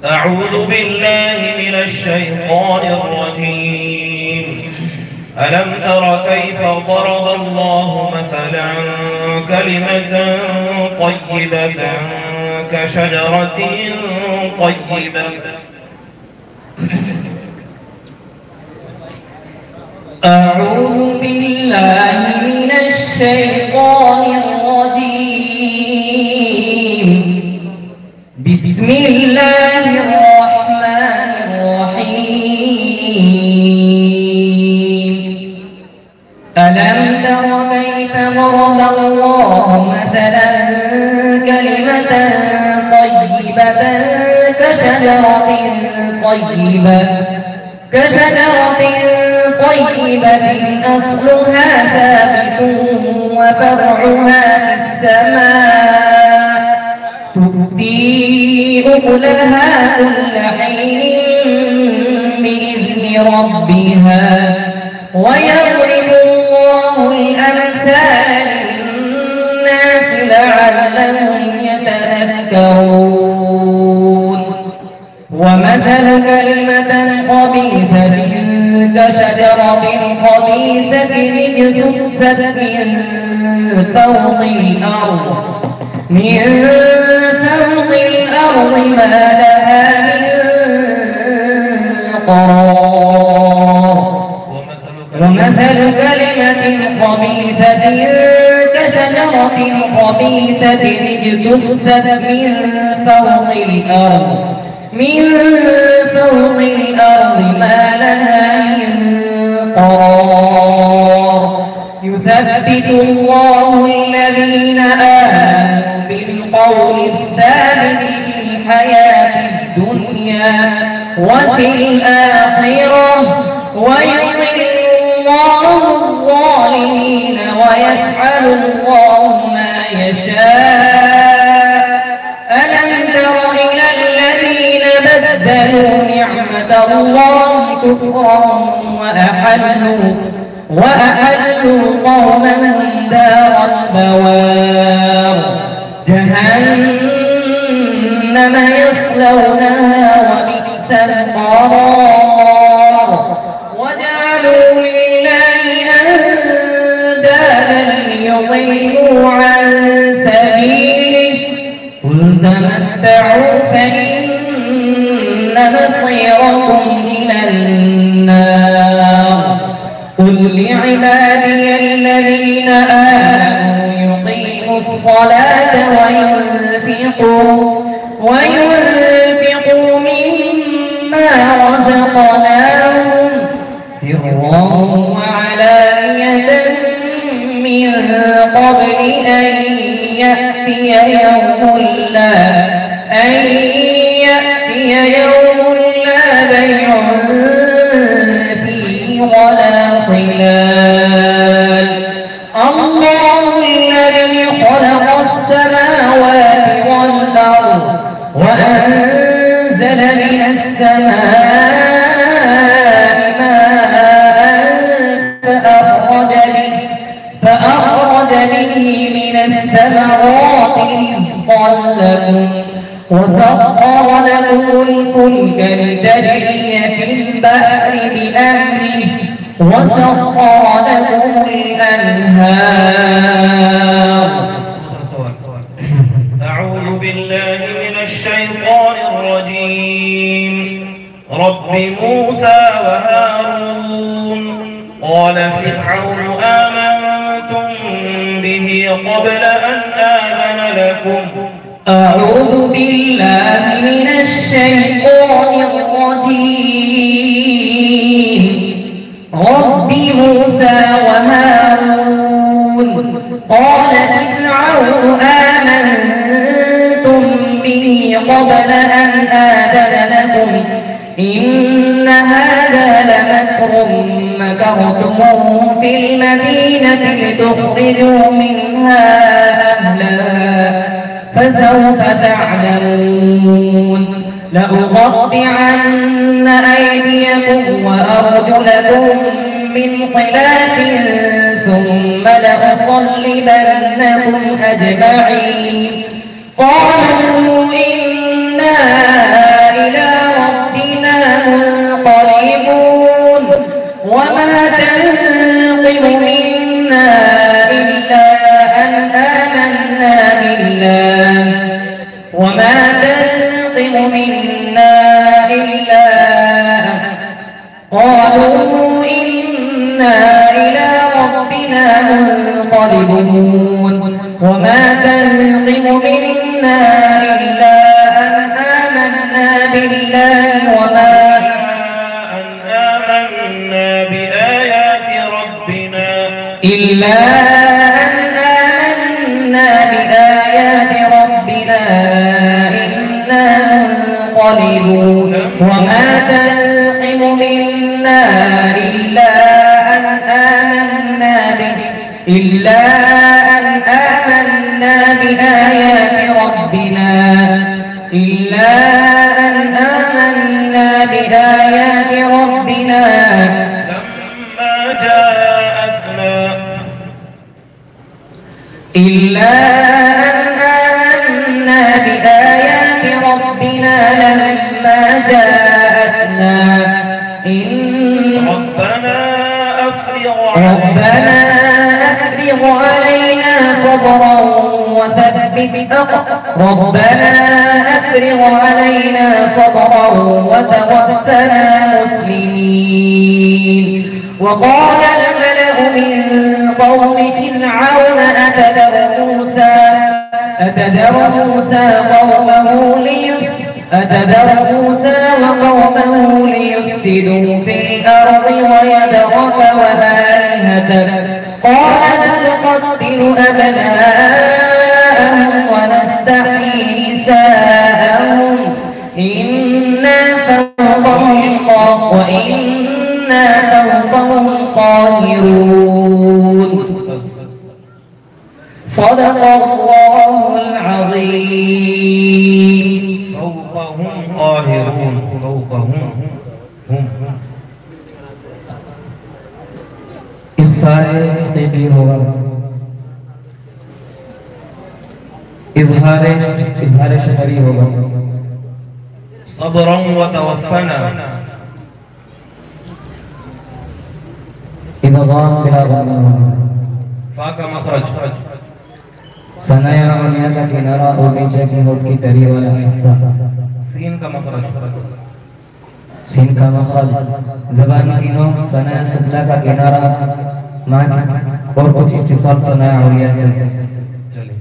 أعوذ بالله من الشيطان الرجيم. ألم تر كيف ضرب الله مثلا كلمة طيبة كشجرة طيبة أعوذ بالله من الشيطان الرجيم. بسم الله الرحمن الرحيم. ألم تر كيف ضرب الله مثلا كلمة طيبة كشجرة طيبة أصلها ثابت وفرعها في السماء تؤتي أكلها كل حين بإذن ربها ويضرب الله الأمثال للناس لعلهم يتذكرون. ومثل كلمة خبيثة كشجرة خبيثة اجتثت من فوق الأرض ما لها من قرار. ومثل كلمة خبيثة كشجرة خبيثة اجتثت من فوق الأرض ما لها من قرار. يثبت الله الذين آمنوا بالقول الثابت في الحياة الدنيا وفي الآخرة ويضل الله الظالمين ويفعل الله ما يشاء. ألم تر إلى الذين بدلوا نعمة الله كفرا وأحلوا قومهم دار البوار جهنم يصلونها وبئس القرار. وجعلوا لله أندادا ليضلوا عن سبيله قل تمتعوا فإن مصيركم إلى النار. قل لعبادي الذين آمنوا يقيموا الصلاة وينفقوا مما رزقناهم سرا وعلانية من قبل أن يأتي يوم لا بيع فيه ولا خلال. الله الذي خلق السماوات والأرض وأنزل من السماء ماء فأخرج به من الثمرات رزقا لكم وسخر لكم الفلك لتجري في البحر بأمره وسخر لكم الأنهار. أعوذ بالله من الشيطان الرجيم. رب موسى وهارون. قال فرعون آمنتم به قبل أن آذن لكم. أعوذ بالله من الشيطان الرجيم. رب موسى وهارون. قال فرعون آمنتم به قبل أن آذن لكم إن هذا لمكر مكرتموه في المدينة لتخرجوا منها أهلها فسوف تعلمون. لأقطعن أيديكم وأرجلكم من خلاف ثم لأصلبنكم أجمعين. قالوا إنا إلى ربنا منقلبون وما تنقم منا إلا أن آمنا بالله وما تنقم منا إلا قالوا إنا إلى ربنا منقلبون وما تنقم منا إلا أن آمنا بالله وما آمنا بآيات ربنا إلا أن آمنا بآيات ربنا إنا منقلبون وما تنقم منا إلا أن آمنا بآيات ربنا لما جاءتنا ربنا أفرغ علينا صبرا وتوفنا مسلمين وقال الملأ من قوم فرعون أتذر موسى وقومه ليفسدوا في الأرض ويذرك وآلهتك قال سنقتل أبناءهم ونستحيي نساءهم إنا فوقهم قاهرون صدق الله العظيم. فوقهم قاهرون فوقهم هم إخفاء حقيقي होगा इजहार शहरी होगा صبرا وتوفنا إدغام بلا غنى فاك مخرج सनाया दुनिया का किनारा और नीचे की होठ की तरी वाला हिस्सा सीन का मखरज सीन का मखरज ज़बान की नोक सनाया सुफला का किनारा मान और कुछ इत्तिसाल सनाया उलिया से चलिए